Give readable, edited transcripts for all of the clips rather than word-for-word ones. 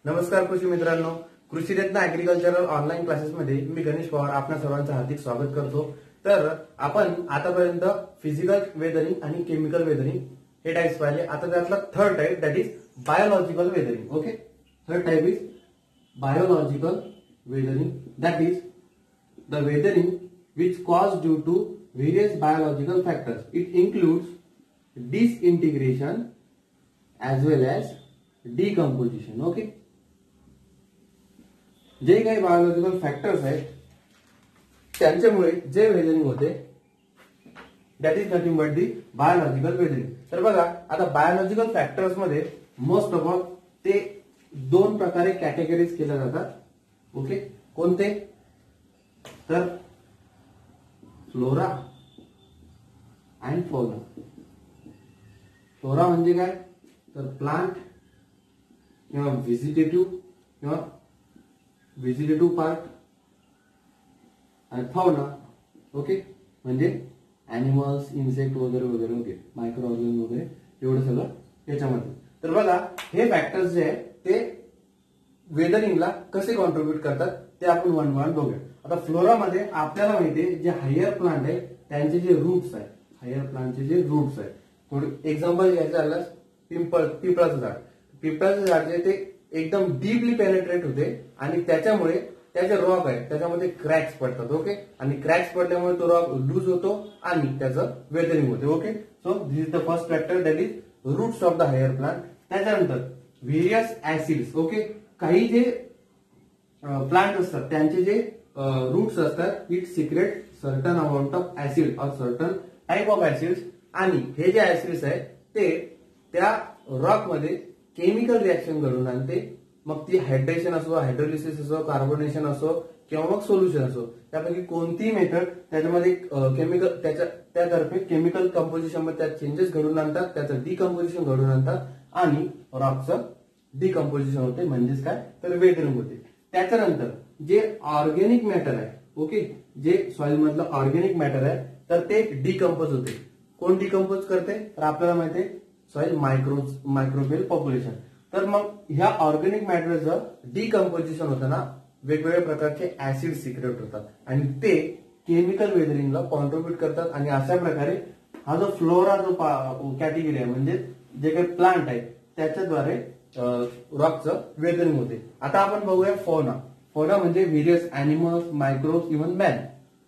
नमस्कार कृषी मित्रांनो, कृषी रत्न ऍग्रीकल्चरल ऑनलाईन क्लासेसमध्ये मी गणेश पवार आपणा सर्वांचं हार्दिक स्वागत करतो। तर आपण आतापर्यंत फिजिकल वेदरिंग आणि केमिकल वेदरिंग हे टाइप्स पाहिले। आता त्यातला third type that is biological weathering. Okay, third type is biological weathering, that is the weathering which caused due to various biological factors. It includes disintegration as well as decomposition. Okay, जे काही biological factors आहेत त्यांच्यामुळे जे weathering होते that is nothing but the biological weathering. तर बघा, आता biological factors मध्ये मोस्ट ऑफ ऑल ते दोन प्रकारे कॅटेगरीज केल्या जातात। ओके, कोणते? तर फ्लोरा अँड फौना। फ्लोरा म्हणजे काय? तर प्लांट किंवा व्हेजिटेटिव्ह पार्ट, आणि फौना ओके म्हणजे ॲनिमल्स, इन्सेक्ट वगैरे वगैरे। ओके, मायक्रो ऑर्गॅनिझम वगैरे एवढं सगळं याच्यामध्ये। तर बघा, हे फॅक्टर्स जे आहेत ते वेदरिंगला कसे कॉन्ट्रीब्युट करतात ते आपण वन वन बघूया। आता फ्लोरामध्ये आपल्याला माहितीये जे हायर प्लांट आहे त्यांचे जे रूट्स आहेत, हायर प्लांटचे जे रूट्स आहेत, थोडे एक्झाम्पल घ्यायचं झालं पिंपळाचं झाड। पिंपळाचं झाड जे ते एकदम डीपली पेनेट्रेट होते आणि त्याच्यामुळे त्याचे रॉक आहे त्याच्यामध्ये क्रॅक्स पडतात। ओके, आणि क्रॅक्स पडल्यामुळे तो रॉक लूज होतो आणि त्याचं वेदरिंग होते। Okay, so this is the first factor that is roots of the higher plant. त्याच्यानंतर व्हेरियस ऍसिड्स। ओके, काही जे प्लांट असतात त्यांचे जे रूट्स असतात it secrete certain amount of acid or certain type of acids, आणि हे जे ऍसिड्स आहेत ते त्या रॉक मध्ये केमिकल रिएक्शन घडून आणते। मग ती हायड्रेशन असो, हायड्रोलिसिस असो, कार्बोनेशन असो किंवा मग सोल्युशन असो, त्यापैकी कोणतीही मेथड त्याच्यामध्ये केमिकल त्यातर्फे केमिकल कंपोजिशन मध्ये त्यात चेंजेस घडून आणतात, त्याचं डिकम्पोजिशन घडून आणतात आणि रॉकचं डिकम्पोजिशन होते, म्हणजेच काय तर वेदरिंग होते। त्याच्यानंतर जे ऑर्गेनिक मॅटर आहे, ओके, जे सॉइल मधलं ऑर्गेनिक मॅटर आहे तर ते डिकम्पोज होते। कोण डिकम्पोज करते? तर आपल्याला माहिती आहे सॉइल मायक्रोबियल पॉप्युलेशन। तर मग ह्या ऑर्गेनिक मॅटरचं डिकम्पोजिशन होताना वेगवेगळ्या प्रकारचे ऍसिड सिक्रेट होतात आणि ते केमिकल वेदरिंगला कॉन्ट्रीब्युट करतात, आणि अशा प्रकारे हा जो फ्लोरा जो कॅटेगरी आहे म्हणजे जे काही प्लांट आहे त्याच्याद्वारे रॉकचं वेदरिंग होते। आता आपण बघूया फौना। फौना म्हणजे various animals, microbes, even man,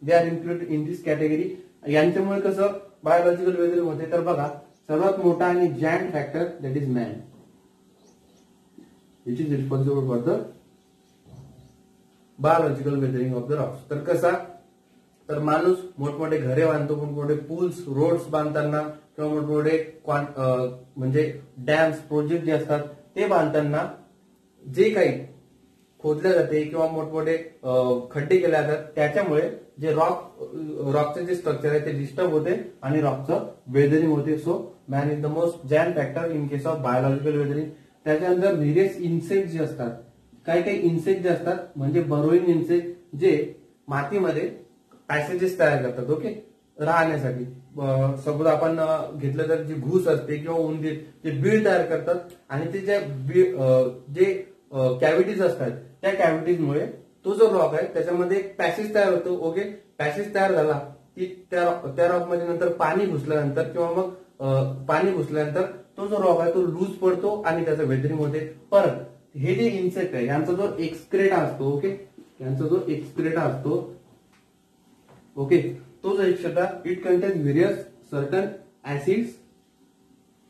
they are included in this category. यांच्यामुळे कसं बायोलॉजिकल वेदरिंग होते? तर बघा, सर्वात मोठा आणि giant factor that is man, which is responsible for the biological weathering of the Roxx. तर कसा? तर माणूस मोठमोठे घरे बांधतो, मोठमोठे पूल्स, रोड्स बांधताना किंवा मोठमोठे म्हणजे डॅम्स प्रोजेक्ट जे असतात ते बांधताना जे काही खोदले जाते किंवा मोठमोठे खड्डे केले जातात त्याच्यामुळे जे रॉकचे जे स्ट्रक्चर आहे ते डिस्टर्ब होते आणि रॉकचं वेदरिंग होते। So man is the most giant factor in case of biological weathering. त्याच्यानंतर व्हेरियस इन्सेक्ट जे असतात, काही काही इन्सेक्ट जे असतात म्हणजे बरोईंग इन्सेक्ट जे मातीमध्ये पॅसेजेस तयार करतात, ओके, राहण्यासाठी। सपोज आपण घेतलं तर जी घूस असते किंवा उंदीर जे बीळ तयार करतात आणि ते जे कॅव्हिटीज असतात त्या कॅव्हिटीजमुळे तो जो रॉक आहे त्याच्यामध्ये एक पॅसेज तयार होतो। ओके, पॅसेज तयार झाला की त्या रॉक मध्ये नंतर पाणी घुसल्यानंतर किंवा मग पाणी घुसल्यानंतर तो जो रॉक आहे तो लूज पडतो आणि त्याचं वेदरिंग होते। परत हे जे इन्सेक्ट आहे यांचा जो एक्सक्रेटा असतो, ओके, यांचा जो एक्सक्रेटा असतो, ओके, तो जो excreta it contains various certain acids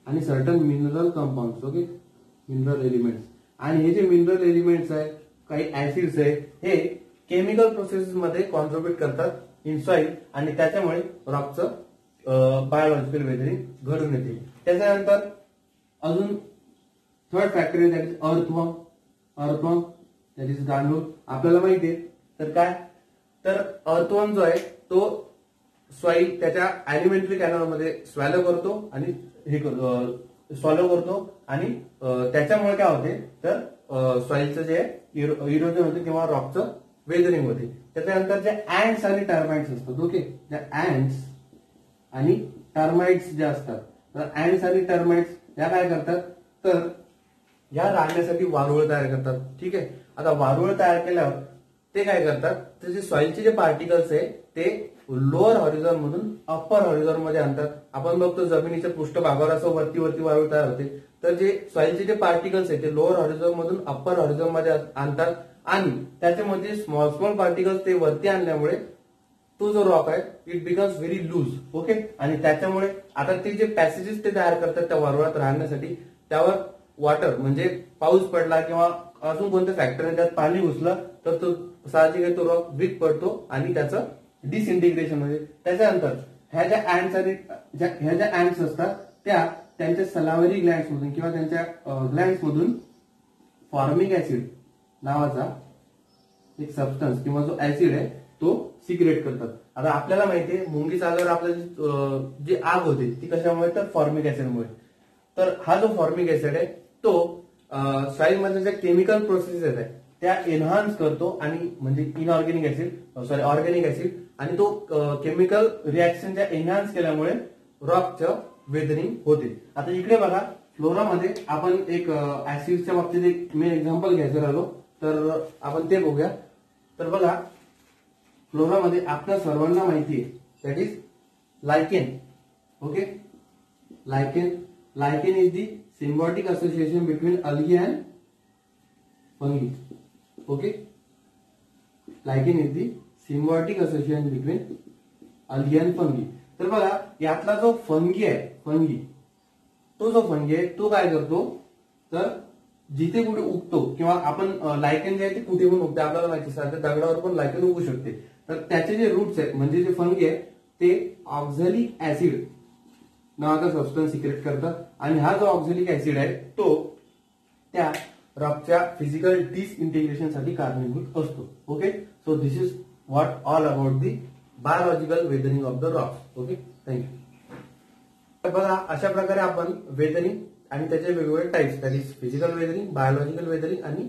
आणि certain mineral compounds, okay, mineral elements. आणि हे जे मिनरल एलिमेंट्स आहे, काही ऍसिड्स आहे, हे केमिकल प्रोसेसेस मध्ये कॉन्ट्रीब्युट करतात इन सॉइल आणि त्याच्यामुळे रॉकचं बायोलॉजिकल वेदरिंग घडून येते। त्याच्यानंतर अजून third factor that is earthworm. Earthworm that is गांडूळ, आपल्याला माहिती आहे। तर काय? तर अर्थवॉर्म जो आहे तो सॉइल त्याच्या एलिमेंटरी कॅनलमध्ये स्वॅलो करतो आणि सॉल्व करतो आणि त्याच्यामुळे काय होते तर सॉइलचं जे इरोजन होते किंवा रॉकचं वेदरिंग होते। त्याच्यानंतर जे ऍंड्स आणि टर्माइट्स असतात, ओके, त्या ऍंड्स आणि टर्माइट्स जे असतात, तर ऍंड्स आणि टर्माइट्स या काय करतात तर ह्या राहण्यासाठी वारुळ तयार करतात. ठीक आहे. आता वारुळ तयार केल्यावर ते काय करतात, त्याचे सॉइलचे जे पार्टिकल्स आहे ते लोअर हॉरिझॉन मधून अप्पर हॉरिझॉन मध्ये आणतात. आपण बघतो जमिनीच्या पृष्ठभागावर असं वरती वरती वारुळ तयार होते. तर जे सॉइलचे जे पार्टिकल्स आहेत ते लोअर हॉरिझॉन मधून अप्पर हॉरिझॉन मध्ये आणतात आणि त्याच्यामध्ये स्मॉल स्मॉल पार्टिकल्स ते वरती आणल्यामुळे तो जो रॉक आहे it becomes very loose. Okay. आणि त्याच्यामुळे आता ते जे पॅसेजेस ते तयार करतात त्या वारुळात राहण्यासाठी, त्यावर वॉटर म्हणजे पाऊस पडला किंवा अजून कोणत्या फॅक्टरने त्यात पाणी घुसलं तर तो साहजिक आहे तो रॉक वीक पडतो आणि त्याचं डिसइंटिग्रेशन होते. त्याच्यानंतर ह्या ज्या अँट्स असतात त्या त्यांच्या सलावरी ग्लँड्स मधून किंवा त्यांच्या ग्लँड्स मधून फॉर्मिक ऍसिड नावाचा एक सबस्टन्स किंवा जो ऍसिड आहे तो सिक्रेट करतात. आता आपल्याला माहितीये मुंगी आल्यावर आपल्याला जी आग होते ती कशामुळे, तर फॉर्मिक ऍसिडमुळे. तर हा जो फॉर्मिक ऍसिड आहे तो सॉइल मध्ये ज्या केमिकल प्रोसेसेस आहेत त्या एनहान्स करतो आणि म्हणजे इनऑर्गॅनिक ऍसिड ऑर्गॅनिक ऍसिड आणि तो केमिकल रिॲक्शन ज्या एनहान्स केल्यामुळे रॉकचं वेदरिंग होते. आता इकडे बघा फ्लोरामध्ये आपण एक ऍसिडच्या बाबतीत एक मेन एक्झाम्पल घ्यायचं राहिलो तर आपण ते बघूया. तर बघा फ्लोरामध्ये आपल्या सर्वांना माहिती आहे that is lichen. Okay. Lichen is the symbiotic association between algae and fungi. Okay. Lichen is the symbiotic association between algae and fungi. तर बघा यातला जो फंगी आहे तो जो फंगी आहे तो काय करतो, तर जिथे कुठे उगतो किंवा आपण लायकेन जे आहे ते कुठे पण उगते आपल्याला माहिती, साध्या दगडावर पण लायकेन उगू शकते. तर त्याचे जे रूट्स आहेत म्हणजे जे फंगी आहे ते ऑक्झॅलिक ऍसिड नावाचा सबस्टन्स सिक्रेट करतात आणि हा जो ऑक्झॅलिक ऍसिड आहे तो त्या रॉकच्या फिजिकल डिसइंटिग्रेशन साठी कारणीभूत असतो. Okay. So this is what all about the biological weathering of the Roxx. Okay. Thank you. बघा अशा प्रकारे आपण वेदरिंग आणि त्याचे वेगवेगळे types that is physical weathering, biological weathering आणि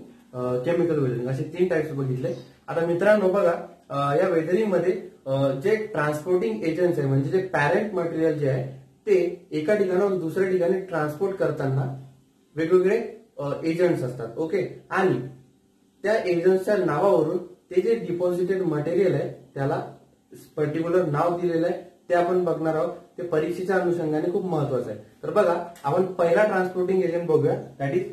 केमिकल वेदरिंग असे 3 टाइप्स बघितले. आता मित्रांनो बघा या वेदरिंग मध्ये जे ट्रान्सपोर्टिंग एजंट्स आहे म्हणजे जे पॅरेंट मटेरियल जे आहे ते एका ठिकाणाहून दुसऱ्या ठिकाणी ट्रान्सपोर्ट करताना वेगवेगळे एजंट्स असतात. ओके. आणि त्या एजंट्सच्या नावावरून ते जे डिपॉझिटेड मटेरियल आहे त्याला पर्टिक्युलर नाव दिलेलं आहे ते आपण बघणार आहोत. ते परीक्षेच्या अनुषंगाने खूप महत्वाचं आहे. तर बघा आपण पहिला ट्रान्सपोर्टिंग एजंट बघूया that is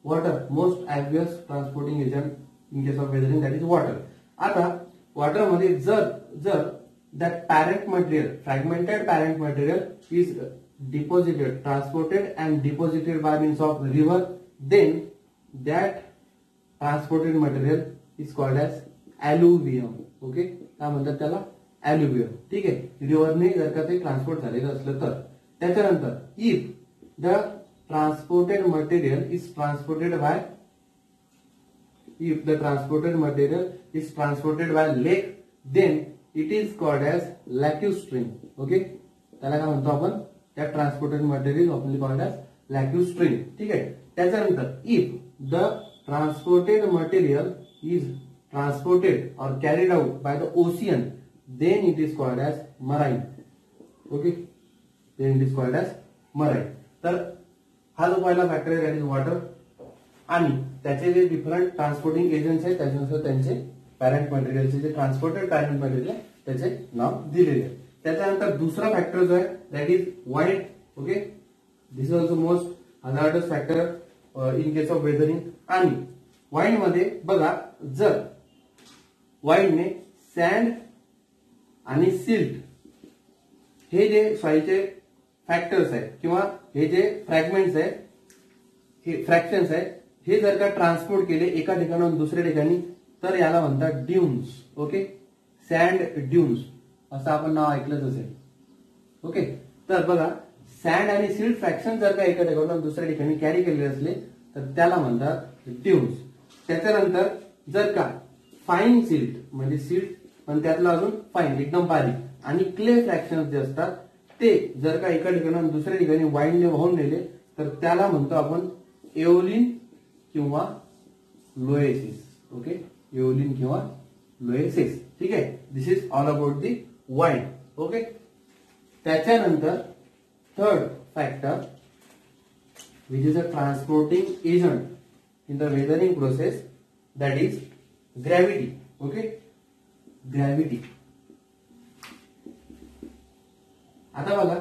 water. Most obvious transporting agent in case of weathering that is water. आता वॉटरमध्ये जर that parent material, fragmented parent material is deposited, transported and deposited by means of river, then that transported material is called as alluvium. Okay. काय म्हणतात त्याला, alluvium. ठीक आहे. रिव्हरने जर का ते ट्रान्सपोर्ट झालेलं असलं तर. त्याच्यानंतर if the transported material is transported by lake, then it is called as lacustrine. Okay. त्याला काय म्हणतो आपण, त्या ट्रान्सपोर्टेड मटेरियल ऑफनली कॉल्ड एज लॅक्यूस्ट्रीम. ठीक आहे. त्याच्यानंतर if the transported material is transported or carried out by the ocean then it is called as marine. Okay. Then it is called as marine. तर हा जो पहिला फॅक्टर आहे that is water आणि त्याचे जे डिफरंट ट्रान्सपोर्टिंग एजंट्स आहेत त्याच्यानुसार त्यांचे पॅरेंट मटेरियलचे जे ट्रान्सपोर्टेड पॅरेंट मटेरियल त्याचे नाव दिलेले आहे. त्याच्यानंतर दुसरा फॅक्टर जो आहे that is wide. Okay. This is also most hazardous factor in case of weathering. आणि वाईड मध्ये बघा जर वाईडने सँड आणि सिल्ट हे जे सॉइलचे फॅक्टर्स आहेत किंवा हे जे फ्रॅगमेंट्स आहेत हे फ्रॅक्शन्स आहेत हे जर का ट्रान्सपोर्ट केले एका ठिकाणाहून दुसऱ्या ठिकाणी तर याला म्हणतात ड्यून्स. ओके. सँड ड्यून्स असं आपण नाव ऐकलंच असेल. ओके. तर बघा सँड आणि सिल्ट फ्रॅक्शन जर का एका ठिकाणाहून दुसऱ्या ठिकाणी कॅरी केलेले असले तर त्याला म्हणतात ड्यून्स. त्याच्यानंतर जर का फाईन सिल्ट म्हणजे सिल्ट पण त्यातला अजून फाईन एकदम बारीक आणि क्ले फ्रॅक्शन जे असतात ते जर का एका ठिकाणाहून दुसऱ्या ठिकाणी वाईनने वाहून नेले तर त्याला म्हणतो आपण एओलिन किंवा लोएसिस. ओके. एओलिन किंवा लोएसिस. ठीक आहे. This is all about the wine. Okay. त्याच्यानंतर third factor which is a transporting agent in the weathering process, that is gravity. Okay, gravity. आता बघा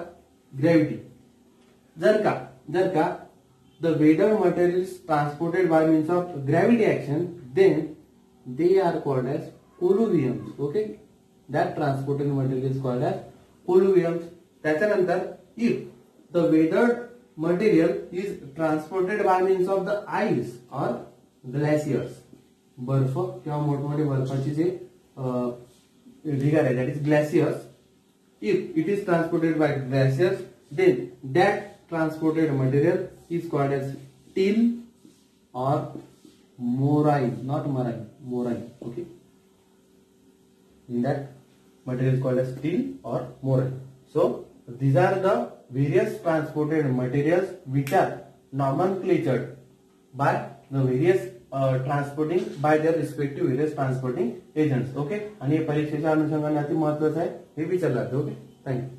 ग्रॅव्हिटी, जर का the weather material is transported by means of gravity action, then they are called as colliviums. Okay, that transported material is called as colliviums. त्याच्यानंतर if the weathered material is transported by means of the ice or glaciers, बर्फ किंवा मोठमोठे बर्फाचे जे ढिगार आहे, that is glaciers. If it is transported by glaciers, then that transported material is called as till or moraine, not marine, moraine. Okay, in that material is called as till or moraine. So these are the various transported materials which are nomenclatured by the various transporting by their respective various transporting agents. Okay, आणि परीक्षेच्या अनुषंगाने अति महत्त्वाचं आहे, हे विचारलं जातं. Okay, thank you.